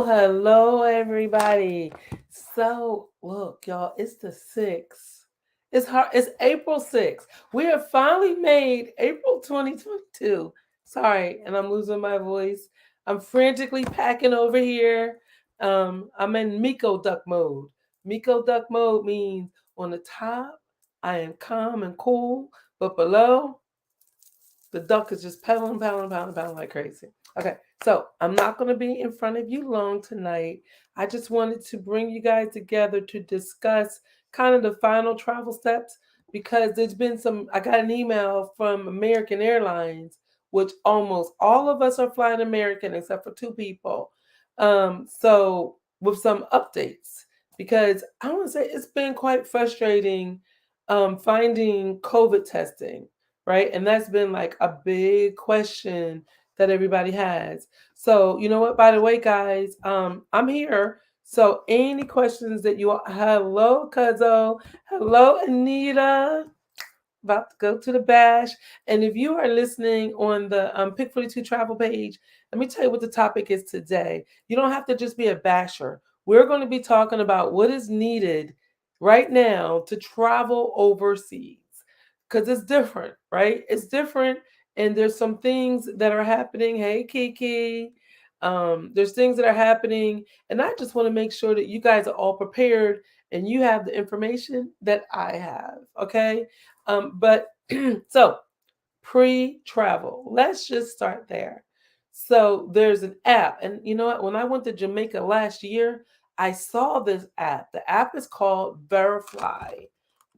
Hello, everybody. So, look, y'all, it's the 6th. It's hard. It's April 6th. We have finally made April 2022. Sorry, and I'm losing my voice. I'm frantically packing over here. I'm in Miko duck mode. Miko duck mode means on the top, I am calm and cool, but below, the duck is just pedaling like crazy. Okay, so I'm not going to be in front of you long tonight. I just wanted to bring you guys together to discuss kind of the final travel steps because there's been some. I got an email from American Airlines, which almost all of us are flying American except for two people. So with some updates because I want to say it's been quite frustrating finding COVID testing, right? And that's been like a big question that everybody has. So, you know what? By the way, guys, I'm here. So, any questions that you hello, Cuzzo, hello, Anita, about to go to the bash. And if you are listening on the Pick 42 travel page, let me tell you what the topic is today. You don't have to just be a basher. We're going to be talking about what is needed right now to travel overseas because it's different, right? It's different. And there's some things that are happening. Hey, Kiki. There's things that are happening. And I just want to make sure that you guys are all prepared and you have the information that I have. Okay. But so pre-travel, let's just start there. So there's an app, and you know what? When I went to Jamaica last year, I saw this app. The app is called Verify.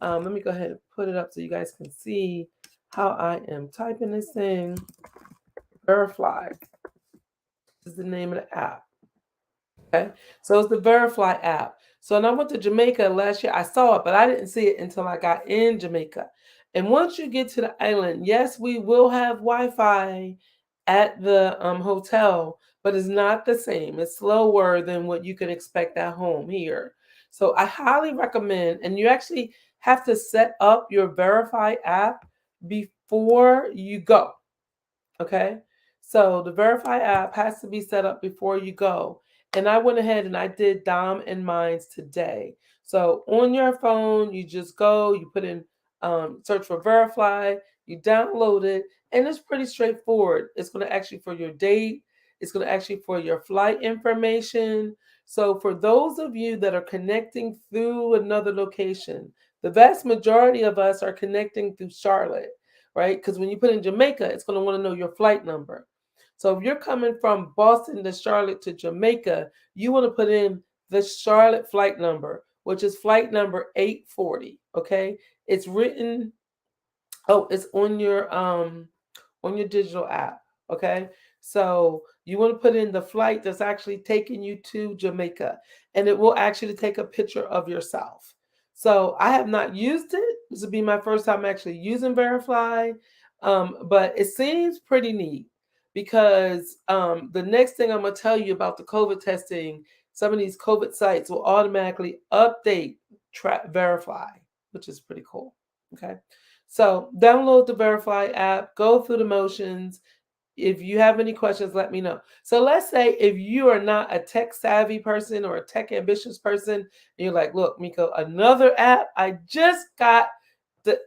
Let me go ahead and put it up so you guys can see how I am typing this in. Verify is the name of the app. Okay, so it's the Verify app. So when I went to Jamaica last year, I saw it, but I didn't see it until I got in Jamaica. And once you get to the island, yes, we will have Wi-Fi at the hotel, but it's not the same. It's slower than what you can expect at home here. So I highly recommend, and you actually have to set up your Verify app before you go. Okay. So the Verify app has to be set up before you go. And I went ahead and I did Dom and Mines today. So on your phone, you just go, you put in search for Verify, you download it, and it's pretty straightforward. It's going to ask you for your date, it's going to ask you for your flight information. So for those of you that are connecting through another location, the vast majority of us are connecting through Charlotte, right? Because when you put in Jamaica, it's going to want to know your flight number. So if you're coming from Boston to Charlotte to Jamaica, you want to put in the Charlotte flight number, which is flight number 840. Okay, it's written. Oh, it's on your digital app. Okay, so you want to put in the flight that's actually taking you to Jamaica, and it will actually take a picture of yourself. So I have not used it. This will be my first time actually using Verify, but it seems pretty neat because the next thing I'm gonna tell you about the COVID testing, some of these COVID sites will automatically update Verify, which is pretty cool. Okay. So download the Verify app, go through the motions. If you have any questions, let me know. So let's say if you are not a tech savvy person or a tech ambitious person, and you're like, look, Miko, another app. I just got the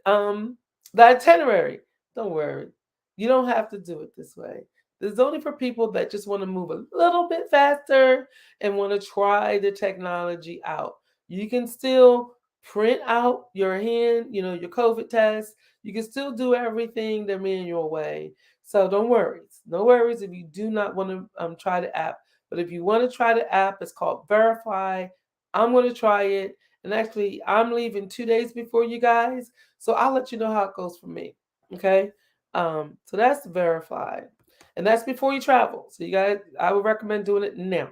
itinerary. Don't worry. You don't have to do it this way. This is only for people that just want to move a little bit faster and want to try the technology out. You can still print out your your COVID test. You can still do everything the manual way. So don't worry. No worries if you do not want to try the app. But if you want to try the app, it's called Verify. I'm going to try it. And actually, I'm leaving 2 days before you guys. So I'll let you know how it goes for me. Okay. So that's verified, and that's before you travel. So you guys, I would recommend doing it now.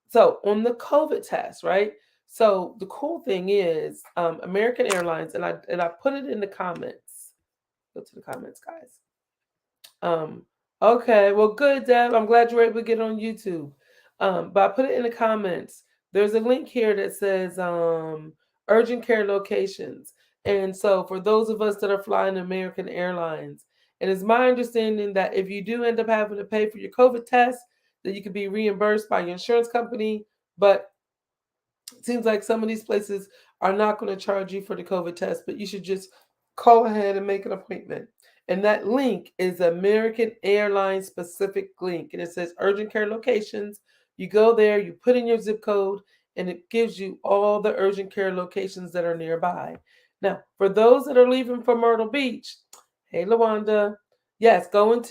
So on the COVID test, right? So the cool thing is, American Airlines, and I put it in the comments. Go to the comments, guys. Um, okay, well, good, Deb. I'm glad you were able to get on YouTube. But I put it in the comments. There's a link here that says urgent care locations. And so for those of us that are flying American Airlines, and it's my understanding that if you do end up having to pay for your COVID test, that you could be reimbursed by your insurance company. But it seems like some of these places are not going to charge you for the COVID test, but you should just call ahead and make an appointment. And that link is American Airlines specific link. And it says urgent care locations. You go there, you put in your zip code, and it gives you all the urgent care locations that are nearby. Now, for those that are leaving for Myrtle Beach, hey, Lawanda, yes, for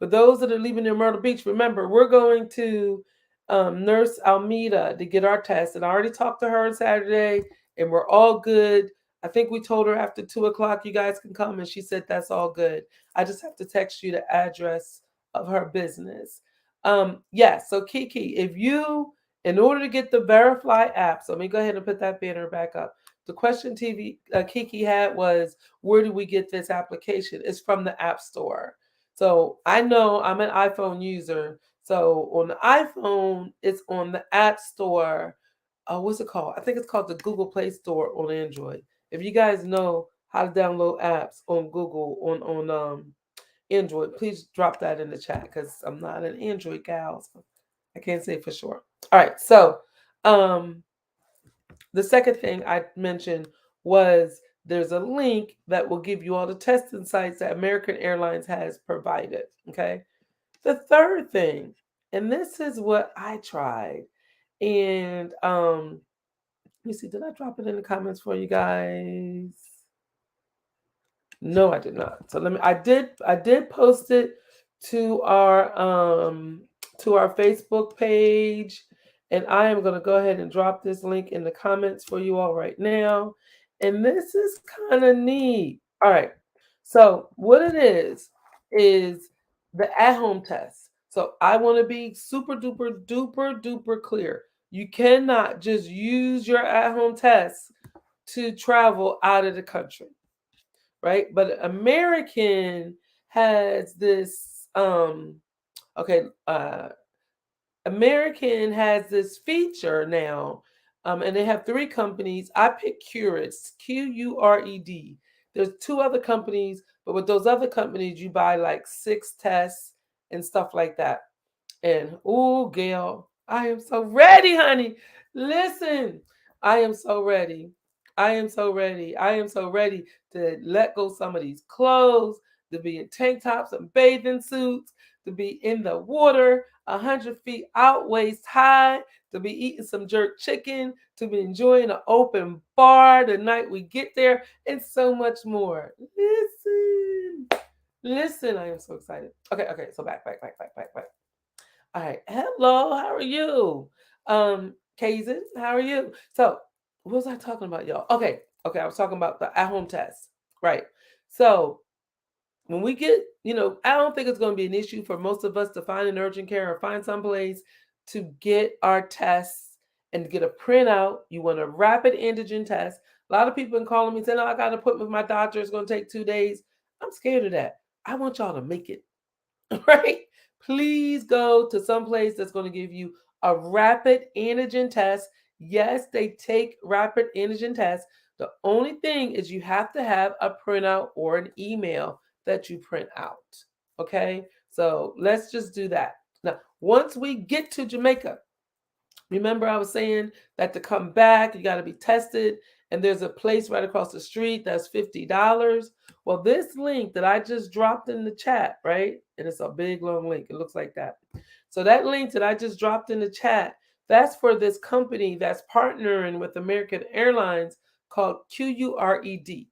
those that are leaving near Myrtle Beach, remember, we're going to Nurse Almeida to get our test. And I already talked to her on Saturday, and we're all good. I think we told her after 2 o'clock you guys can come, and she said that's all good. I just have to text you the address of her business. So Kiki, in order to get the Verify app, so let me go ahead and put that banner back up. The question Kiki had was, where do we get this application? It's from the App Store. So I know I'm an iPhone user. So on the iPhone, it's on the App Store. What's it called? I think it's called the Google Play Store on Android. If you guys know how to download apps on Google on Android, please drop that in the chat because I'm not an Android gal, so I can't say for sure. All right, so the second thing I mentioned was there's a link that will give you all the testing sites that American Airlines has provided. Okay. The third thing, and this is what I tried, and let me see, did I drop it in the comments for you guys? No, I did not. So I did post it to our Facebook page, and I am going to go ahead and drop this link in the comments for you all right now. And this is kind of neat. All right. So what it is the at-home test. So I want to be super duper duper duper clear. You cannot just use your at-home test to travel out of the country, right? But American has this American has this feature now, and they have 3 companies. I picked Cured, Qured. There's 2 other companies, but with those other companies, you buy like 6 tests and stuff like that. And oh, Gail, I am so ready, honey. Listen, I am so ready. I am so ready. I am so ready to let go some of these clothes, to be in tank tops and bathing suits, to be in the water 100 feet out waist high, to be eating some jerk chicken, to be enjoying an open bar the night we get there, and so much more. Listen, I am so excited. Okay, so back. All right. Hello, how are you? Kazin, how are you? So, what was I talking about, y'all? Okay, I was talking about the at-home test. Right. So, when we get, I don't think it's going to be an issue for most of us to find an urgent care or find someplace to get our tests and get a printout. You want a rapid antigen test. A lot of people been calling me saying, "Oh, I got an appointment with my doctor. It's going to take 2 days." I'm scared of that. I want y'all to make it. Right? Please go to some place that's going to give you a rapid antigen test. Yes, they take rapid antigen tests. The only thing is you have to have a printout or an email that you print out. Okay? So let's just do that. Now, once we get to Jamaica, remember I was saying that to come back, you got to be tested. and there's a place right across the street that's $50. Well, this link that I just dropped in the chat, right? And it's a big long link. It looks like that. So that link that I just dropped in the chat, that's for this company that's partnering with American Airlines called QURED.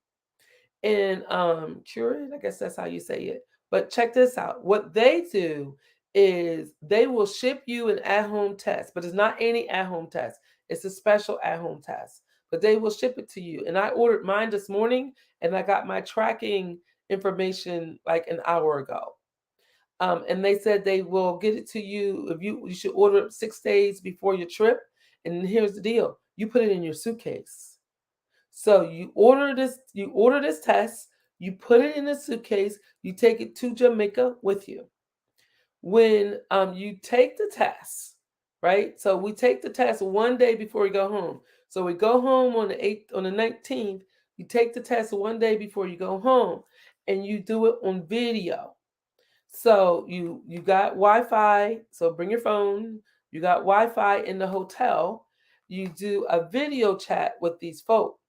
And Cured, I guess that's how you say it. But check this out. What they do is they will ship you an at-home test, but it's not any at-home test. It's a special at-home test. But they will ship it to you. And I ordered mine this morning, and I got my tracking information like an hour ago. And they said they will get it to you if you should order it 6 days before your trip. And here's the deal: you put it in your suitcase. So you order this test, you put it in a suitcase, you take it to Jamaica with you. When you take the test, right? So we take the test one day before we go home. So we go home on the 8th, on the 19th, you take the test one day before you go home, and you do it on video. So you got Wi-Fi, so bring your phone. You got Wi-Fi in the hotel. You do a video chat with these folks,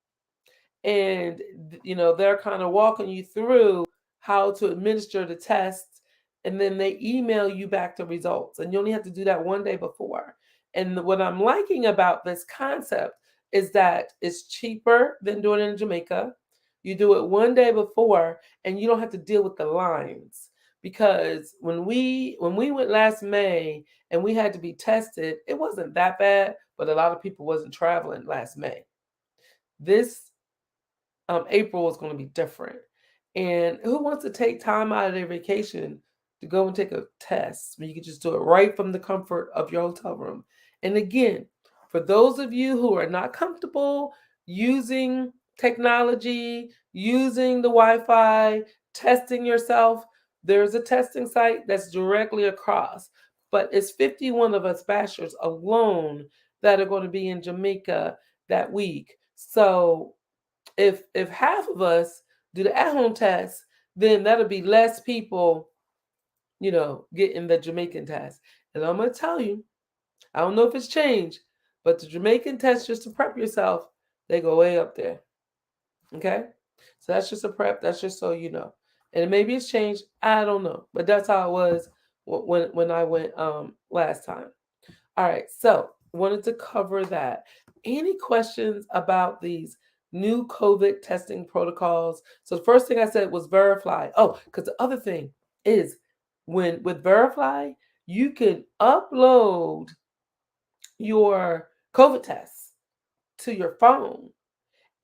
and they're kind of walking you through how to administer the tests, and then they email you back the results, and you only have to do that one day before. And what I'm liking about this concept is that it's cheaper than doing it in Jamaica. You do it one day before, and you don't have to deal with the lines, because when we went last May and we had to be tested, it wasn't that bad, but a lot of people wasn't traveling last May. This April is going to be different. And who wants to take time out of their vacation to go and take a test when you can just do it right from the comfort of your hotel room? And again, for those of you who are not comfortable using technology, using the Wi-Fi, testing yourself, there's a testing site that's directly across. But it's 51 of us bashers alone that are going to be in Jamaica that week. So if half of us do the at-home test, then that'll be less people, getting the Jamaican test. And I'm gonna tell you, I don't know if it's changed, but the Jamaican test, just to prep yourself, they go way up there. Okay, so that's just a prep. That's just so you know. And maybe it's changed. I don't know, but that's how it was when I went last time. All right, so wanted to cover that. Any questions about these new COVID testing protocols? So the first thing I said was Verify. Oh, because the other thing is with Verify, you can upload your COVID tests to your phone,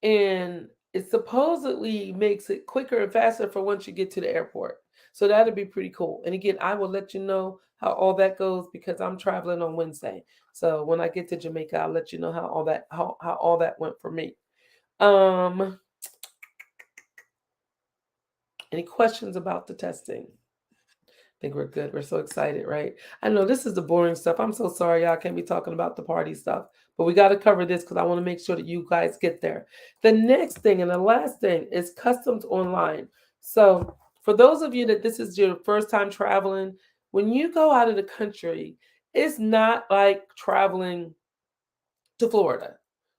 and it supposedly makes it quicker and faster for once you get to the airport. So that'd be pretty cool. And again, I will let you know how all that goes because I'm traveling on Wednesday. So when I get to Jamaica, I'll let you know how all that went for me. Um, any questions about the testing? I think we're good. We're so excited, right? I know this is the boring stuff. I'm so sorry y'all can't be talking about the party stuff, but we got to cover this because I want to make sure that you guys get there. The next thing and the last thing is customs online. So for those of you that this is your first time traveling, when you go out of the country, it's not like traveling to Florida.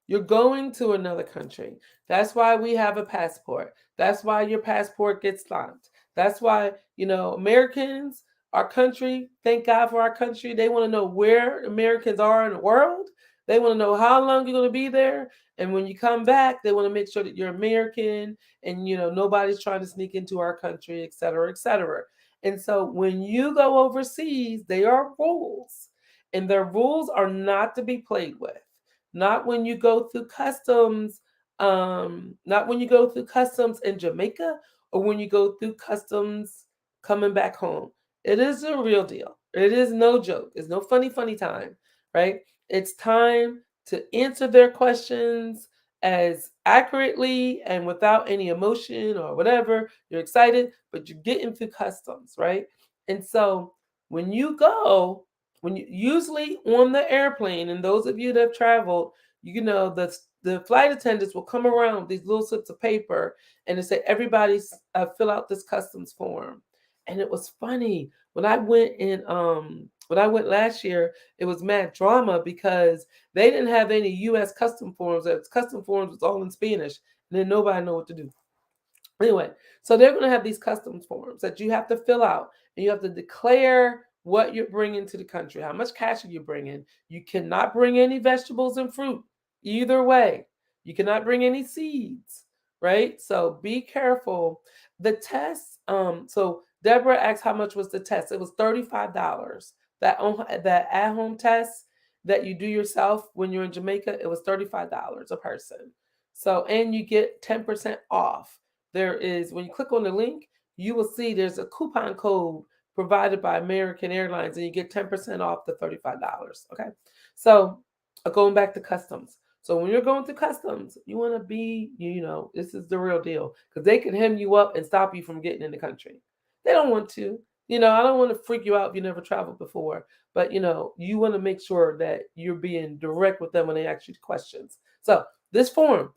You're going to another country. That's why we have a passport. That's why your passport gets stamped. That's why, Americans, our country, thank God for our country. They want to know where Americans are in the world. They want to know how long you're going to be there. And when you come back, they want to make sure that you're American and, nobody's trying to sneak into our country, et cetera, et cetera. And so when you go overseas, there are rules, and their rules are not to be played with. Not when you go through customs, not when you go through customs in Jamaica or when you go through customs coming back home. It is a real deal. It is no joke. It's no funny time, right? It's time to answer their questions as accurately and without any emotion or whatever. You're excited, but you're getting through customs, right? And so when you go, when you usually on the airplane, and those of you that have traveled, the flight attendants will come around with these little slips of paper and they say, everybody fill out this customs form. And it was funny when I went in When I went last year, it was mad drama because they didn't have any U.S. custom forms. Custom forms was all in Spanish, and then nobody knew what to do. Anyway, so they're going to have these customs forms that you have to fill out, and you have to declare what you're bringing to the country, how much cash are you bringing. You cannot bring any vegetables and fruit either way. You cannot bring any seeds, right? So be careful. The test, so Deborah asked how much was the test. It was $35. That at-home test that you do yourself when you're in Jamaica, it was $35 a person. So, and you get 10% off. There is, when you click on the link, you will see there's a coupon code provided by American Airlines, and you get 10% off the $35. Okay. So going back to customs. So when you're going through customs, you want to be, this is the real deal, because they can hem you up and stop you from getting in the country. They don't want to. I don't want to freak you out if you never traveled before, but you want to make sure that you're being direct with them when they ask you questions. So this form,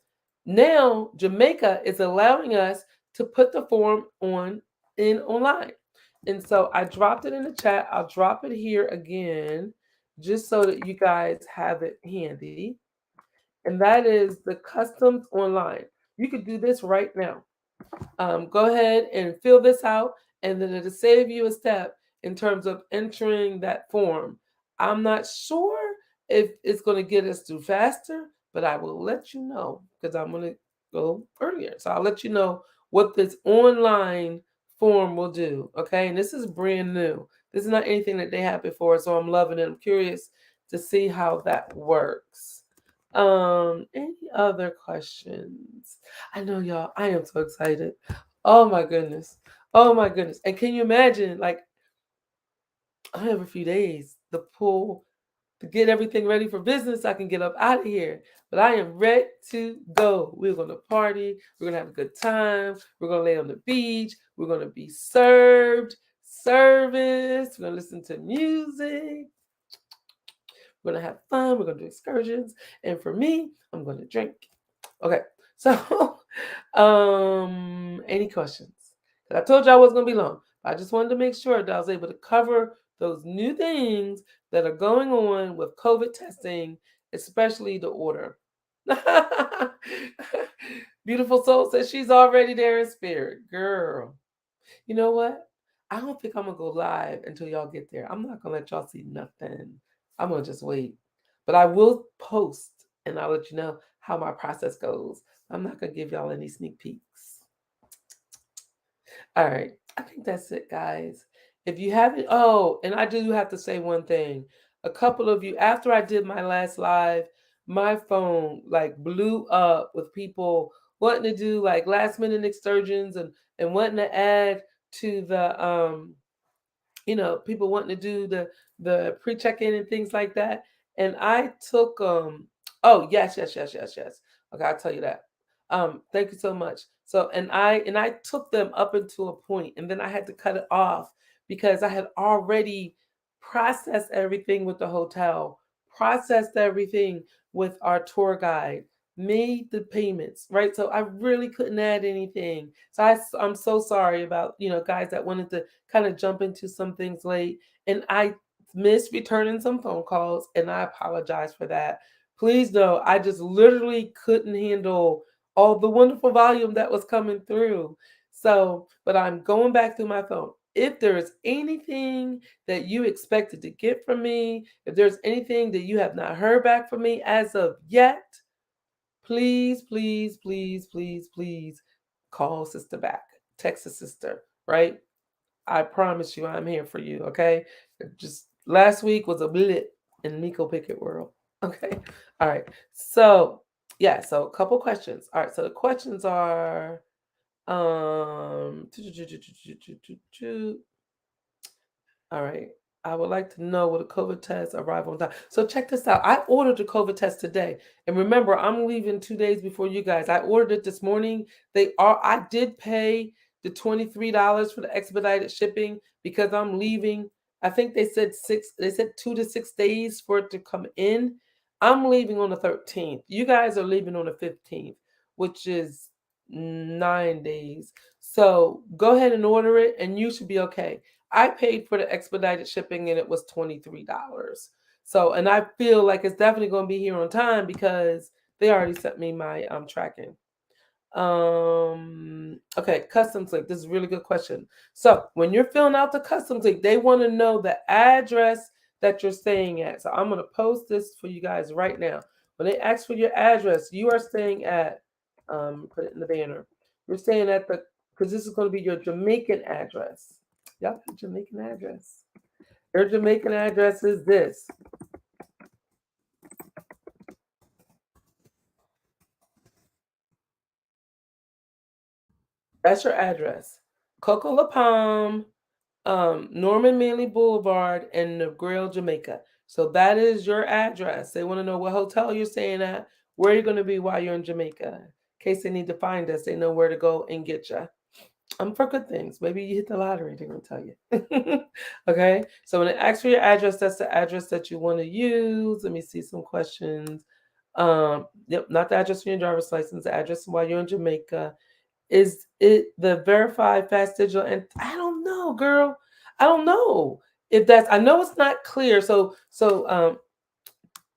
now Jamaica is allowing us to put the form online. And so I dropped it in the chat. I'll drop it here again just so that you guys have it handy. And that is the customs online. You could do this right now. Go ahead and fill this out, and then it'll save you a step in terms of entering that form. I'm not sure if it's going to get us through faster, but I will let you know because I'm going to go earlier. So I'll let you know what this online form will do. Okay. And this is brand new. This is not anything that they had before. So I'm loving it. I'm curious to see how that works. Any other questions? I know y'all, I am so excited. Oh my goodness. Oh my goodness. And can you imagine, like, I have a few days to pull to get everything ready for business. I can get up out of here. But I am ready to go. We're going to party. We're going to have a good time. We're going to lay on the beach. We're going to be served, service. We're going to listen to music. We're going to have fun. We're going to do excursions. And for me, I'm going to drink. Okay. So, any questions? I told you I wasn't going to be long. I just wanted to make sure that I was able to cover those new things that are going on with COVID testing, especially the order. Beautiful Soul says she's already there in spirit. Girl, you know what? I don't think I'm going to go live until y'all get there. I'm not going to let y'all see nothing. I'm going to just wait. But I will post, and I'll let you know how my process goes. I'm not going to give y'all any sneak peeks. All right. I think that's it, guys. If you haven't, and I do have to say one thing. A couple of you, after I did my last live, my phone like blew up with people wanting to do like last minute excursions and wanting to add to the people wanting to do the pre-check-in and things like that. And I took yes. Okay, I'll tell you that. Thank you so much. So and I took them up until a point, and then I had to cut it off because I had already processed everything with the hotel, processed everything with our tour guide, made the payments, right? So I really couldn't add anything. So I'm so sorry about, guys that wanted to kind of jump into some things late. And I missed returning some phone calls, and I apologize for that. Please know I just literally couldn't handle all the wonderful volume that was coming through. So, but I'm going back through my phone. If there is anything that you expected to get from me, if there's anything that you have not heard back from me as of yet, please, please, please, please, please call sister back. Text a sister, right? I promise you I'm here for you, okay? Just last week was a blip in Nico Pickett world. Okay. All right. So so a couple questions. All right. So the questions are all right. I would like to know will the COVID test arrive on time. So check this out. I ordered the COVID test today. And remember, I'm leaving 2 days before you guys. I ordered it this morning. I did pay the $23 for the expedited shipping because I'm leaving. I think they said 2 to 6 days for it to come in. I'm leaving on the 13th. You guys are leaving on the 15th, which is 9 days. So go ahead and order it and you should be okay. I paid for the expedited shipping and it was $23. So, and I feel like it's definitely going to be here on time because they already sent me my tracking. Okay, customs link. This is a really good question. So when you're filling out the customs link, they want to know the address that you're staying at. So I'm gonna post this for you guys right now. When they ask for your address, you are staying at put it in the banner. You're staying at the because this is gonna be your Jamaican address. Y'all got Jamaican address. Your Jamaican address is this. That's your address. Coco La Palm, Norman Manley Boulevard in Negril, Jamaica. So that is your address. They want to know what hotel you're staying at, where you're going to be while you're in Jamaica. In case they need to find us, they know where to go and get you. For good things. Maybe you hit the lottery, they're going to tell you. Okay. So when it asks for your address, that's the address that you want to use. Let me see some questions. Yep, not the address for your driver's license, the address while you're in Jamaica. Is it the verified fast digital? And I don't know, girl. I don't know if that's. I know it's not clear. So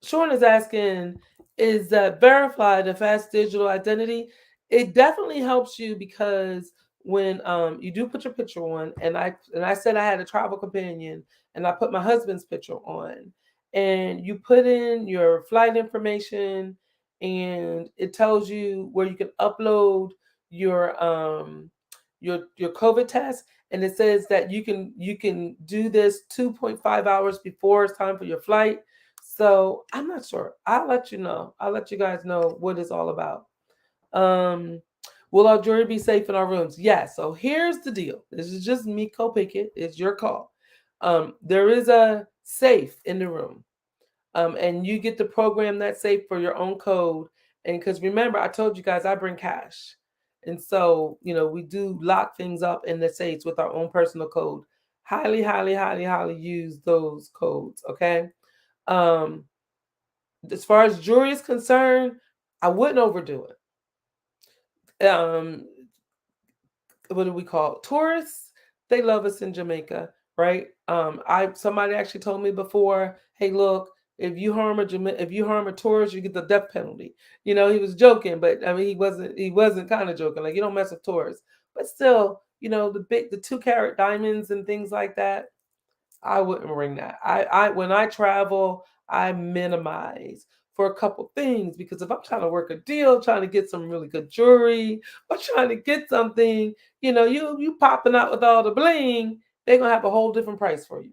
Sean is asking, is that verified a fast digital identity? It definitely helps you because when you do put your picture on, and I said I had a travel companion, and I put my husband's picture on, and you put in your flight information, and it tells you where you can upload your your COVID test, and it says that you can do this 2.5 hours before it's time for your flight. So I'm not sure. I'll let you know. I'll let you guys know what it's all about. Um, will our jewelry be safe in our rooms? Yes. So here's the deal. This is just me, co-picket. It's your call. There is a safe in the room, and you get to program that safe for your own code. And because remember, I told you guys I bring cash, and so we do lock things up in the safes with our own personal code. Highly, highly, highly, highly use those codes. Okay. Um, as far as jewelry is concerned, I wouldn't overdo it. What do we call it? Tourists? They love us in Jamaica, right? I somebody actually told me before, hey, look, if you harm a tourist, you get the death penalty. He was joking, but I mean he wasn't kind of joking. Like you don't mess with tourists, but still, the 2 carat diamonds and things like that. I wouldn't ring that. I when I travel, I minimize for a couple things because if I'm trying to work a deal, trying to get some really good jewelry, or trying to get something, you popping out with all the bling, they're gonna have a whole different price for you.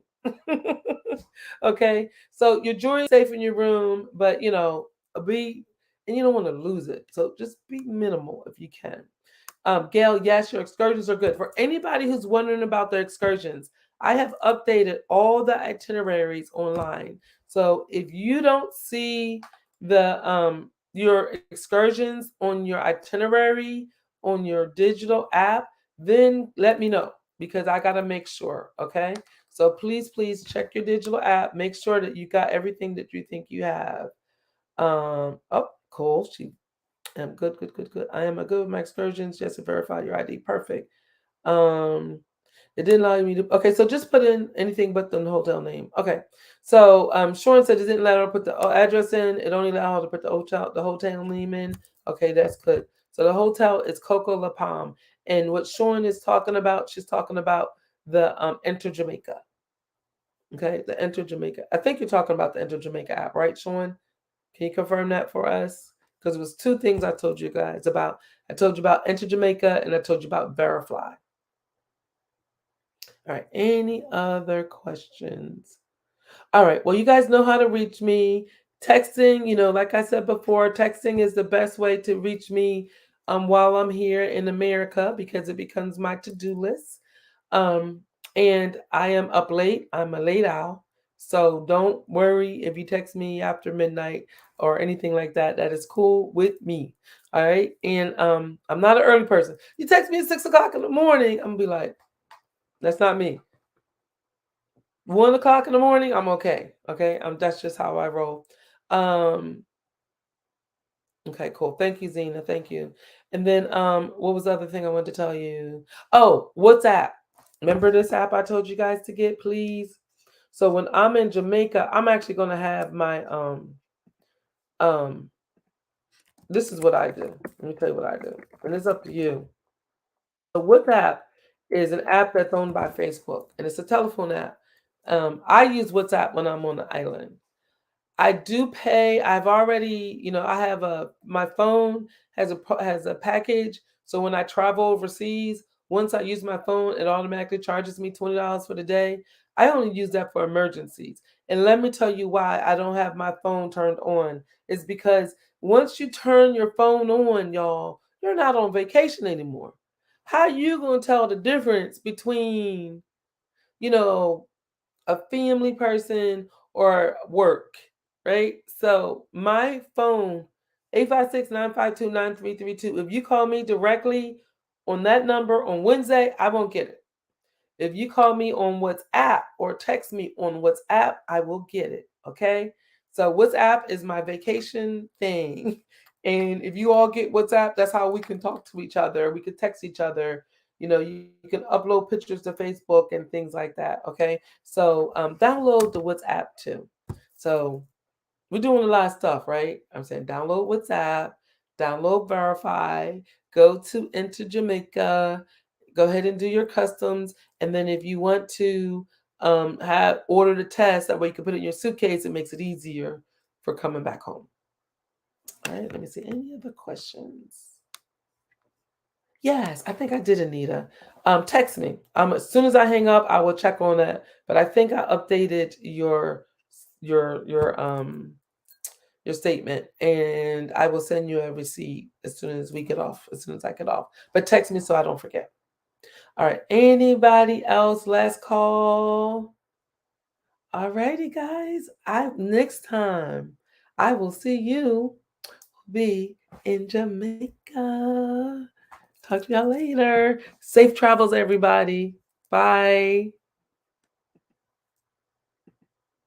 Okay, so your jewelry safe in your room, but be and you don't want to lose it, so just be minimal if you can. Gail, yes, your excursions are good. For anybody who's wondering about their excursions, I have updated all the itineraries online. So if you don't see the your excursions on your itinerary on your digital app, then let me know because I gotta make sure. Okay. So please, please check your digital app. Make sure that you got everything that you think you have. Oh, cool. She I'm good, good, good, good. I am a good with my excursions. Just to verify your ID. Perfect. Um, it didn't allow me to. Okay, so just put in anything but the hotel name. Okay. So Sean said it didn't let her put the address in. It only allowed her to put the hotel name in. Okay, that's good. So the hotel is Coco La Palm, and what Sean is talking about, she's talking about the Enter Jamaica. Okay, the Enter Jamaica. I think you're talking about the Enter Jamaica app, right, Sean? Can you confirm that for us? Because it was two things I told you guys about. I told you about Enter Jamaica and I told you about Verify. All right. Any other questions? All right. Well, you guys know how to reach me. Texting, like I said before, texting is the best way to reach me while I'm here in America because it becomes my to-do list. Um, and I am up late. I'm a late owl. So don't worry if you text me after midnight or anything like that. That is cool with me. All right. And I'm not an early person. You text me at 6 o'clock in the morning, I'm gonna be like, that's not me. 1 o'clock in the morning, I'm okay. Okay. That's just how I roll. Um, okay, cool. Thank you, Zena. Thank you. And then what was the other thing I wanted to tell you? Oh, WhatsApp. Remember this app I told you guys to get, please? So when I'm in Jamaica, I'm actually gonna have my um this is what I do. Let me tell you what I do. And it's up to you. So WhatsApp is an app that's owned by Facebook and it's a telephone app. I use WhatsApp when I'm on the island. I do pay. I've already, I have my phone has a package. So when I travel overseas, once I use my phone, it automatically charges me $20 for the day. I only use that for emergencies. And let me tell you why I don't have my phone turned on. It's because once you turn your phone on, y'all, you're not on vacation anymore. How you gonna tell the difference between, you know, a family person or work, right? So my phone, 856-952-9332. If you call me directly on that number on Wednesday, I won't get it. If you call me on WhatsApp or text me on WhatsApp, I will get it. Okay. So WhatsApp is my vacation thing. And if you all get WhatsApp, that's how we can talk to each other. We can text each other. You can upload pictures to Facebook and things like that. Okay. So download the WhatsApp too. So we're doing a lot of stuff, right? I'm saying download WhatsApp, download Verify, go to Enter Jamaica, go ahead and do your customs, and then if you want to have order the test, that way you can put it in your suitcase. It makes it easier for coming back home. All right, let me see any other questions. Yes, I think I did, Anita. Text me. As soon as I hang up, I will check on that. But I think I updated your your um your statement, and I will send you a receipt as soon as we get off, as soon as I get off. But text me so I don't forget. All right. Anybody else? Last call. All righty, guys. Next time I will see you. Be in Jamaica. Talk to y'all later. Safe travels, everybody. Bye.